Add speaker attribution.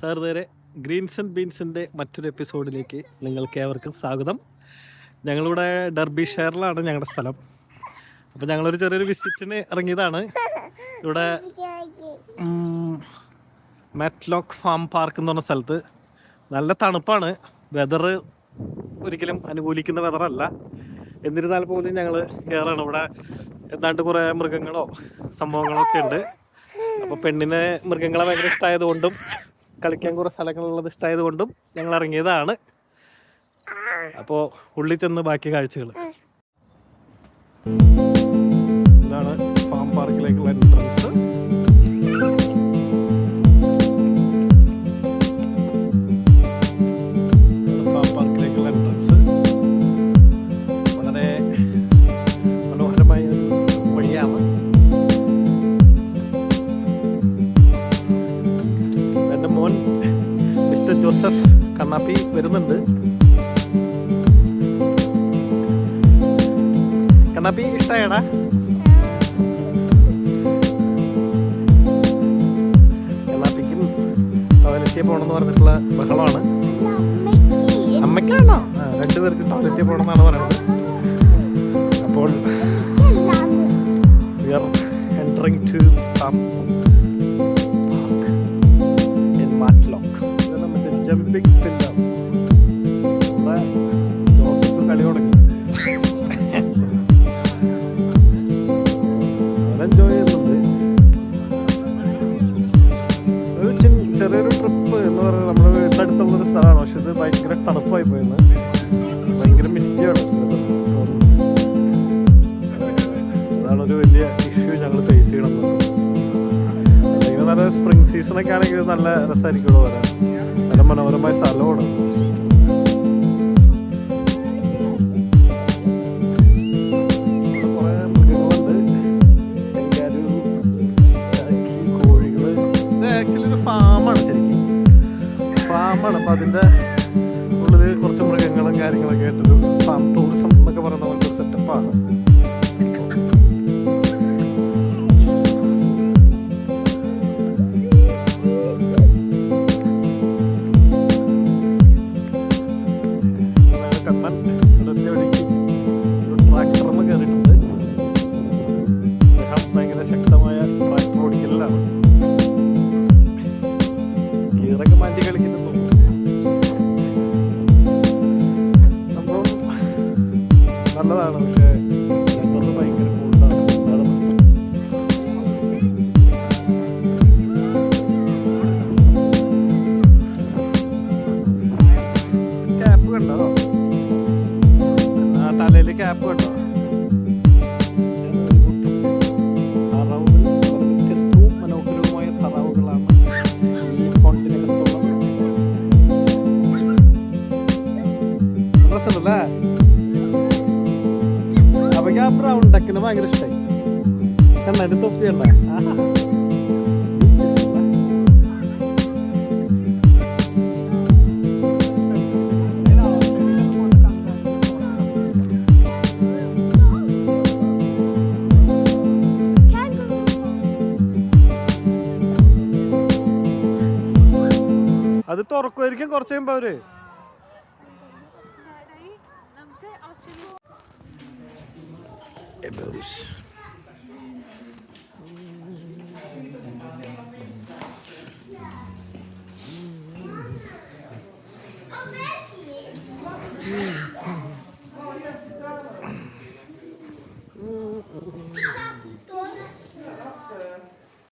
Speaker 1: Sir നേരെ Green's and ബീൻസിൻ്റെ മറ്റൊരു എപ്പിസോഡിലേക്ക് നിങ്ങൾക്ക് ഏവർക്കും സ്വാഗതം. ഞങ്ങളിവിടെ ഡർബിഷെയറിലാണ് ഞങ്ങളുടെ സ്ഥലം. അപ്പോൾ ഞങ്ങളൊരു ചെറിയൊരു വിസിറ്റിന് ഇറങ്ങിയതാണ്. ഇവിടെ മാറ്റ്ലോക്ക് ഫാം പാർക്ക് എന്ന് പറഞ്ഞ സ്ഥലത്ത് നല്ല തണുപ്പാണ്. വെതർ ഒരിക്കലും അനുകൂലിക്കുന്ന വെതറല്ല. എന്നിരുന്നാൽ പോലും ഞങ്ങൾ കയറാണ്. ഇവിടെ എന്താണ്ട് കുറേ മൃഗങ്ങളോ സംഭവങ്ങളോ ഒക്കെ ഉണ്ട്. അപ്പോൾ പെണ്ണിന് മൃഗങ്ങളെ ഭയങ്കര ഇഷ്ടമായതുകൊണ്ടും കളിക്കാൻ കുറേ സ്ഥലങ്ങളുള്ളത് ഇഷ്ടമായതുകൊണ്ടും ഞങ്ങൾ ഇറങ്ങിയതാണ്. അപ്പോൾ ഉള്ളിൽ ചെന്ന് ബാക്കി കാഴ്ചകൾ. ഇതാണ് ഫാം പാർക്കിലേക്കുള്ള എൻട്രൻസ്. ഫാം പാർക്കിലേക്കുള്ള എൻട്രൻസ് വളരെ മനോഹരമായ വഴിയാണ്. എൻ്റെ മോൻ മിസ്റ്റർ ജോസഫ് കണ്ണാപ്പി വരുന്നുണ്ട്. കണ്ണാപ്പി ഇഷ്ടമായടാ? കണ്ണാപ്പിക്കും ടോയ്ലറ്റിൽ പോകണമെന്ന് പറഞ്ഞിട്ടുള്ള ബഹളമാണ്. അമ്മയ്ക്കാണോ? രണ്ടുപേർക്ക് ടോയ്ലറ്റിൽ പോകണമെന്നാണ് പറയുന്നത്. അപ്പോൾ we are entering to some park in Matlock. ഇതാണ് മറ്റേ ജമ്പിങ് പില്ലർ. ഇവിടെ ജോസഫ് കളി തുടങ്ങി. എൻജോയ് ചെയ്യുന്നുണ്ട്. ഒരു ചെറിയൊരു ട്രിപ്പ് എന്ന് പറയുന്നത് നമ്മുടെ വീടിനടുത്തുള്ളൊരു സ്ഥലമാണ്. പക്ഷെ ഇത് ഭയങ്കര തണുപ്പായി പോയെന്ന്. ഭയങ്കര മിസ്റ്റിയാണ്. അതാണൊരു വലിയ ഇഷ്യൂ ഞങ്ങൾ ഫേസ് ചെയ്യണം. അല്ലെങ്കിൽ നല്ല സ്പ്രിംഗ് സീസണൊക്കെ ആണെങ്കിൽ നല്ല രസമായിരിക്കുമല്ലോ വരാൻ. നല്ല മനോഹരമായ സ്ഥലമാണ്. ഫാമാണ്. അപ്പം അതിൻ്റെ ഉള്ളിൽ കുറച്ച് മൃഗങ്ങളും കാര്യങ്ങളൊക്കെ ആയിട്ടൊരു ഫാം ടൂറിസം എന്നൊക്കെ പറയുന്ന പോലത്തെ ഒരു സെറ്റപ്പാണ്. കണ്ണൻ ഒറ്റയടിക്ക് ഒരു ട്രാക്ടറിന് കയറിയിട്ടുണ്ട്. അദ്ദേഹം ഭയങ്കര ശക്തമായ ട്രാക്ടർ ഓടിക്കലാണ്. ഗിയറൊക്കെ മാറ്റി കളിക്കുന്നു. സംഭവം നല്ലതാണ്. പക്ഷേ വെതർ ഭയങ്കര കൂടുതലാണ്. ക്യാപ്പ് കണ്ടോ? ആ തലയിൽ ക്യാപ്പ് കണ്ടോ? വ്യത്യസ്തവും മനോഹരവുമായ തറവുകളാണ് ഈ കോണ്ടിനെന്റിലുള്ളത്. രസമുണ്ടല്ലേ? അപ്പൊ ആ ബ്രൗൺ ഡക്കിന് ഭയങ്കര ഇഷ്ടമായി. കണ്ണാടി തൊപ്പിയുണ്ട. അത് തുറക്കുമായിരിക്കും കുറച്ച് കഴിയുമ്പോ അവര്.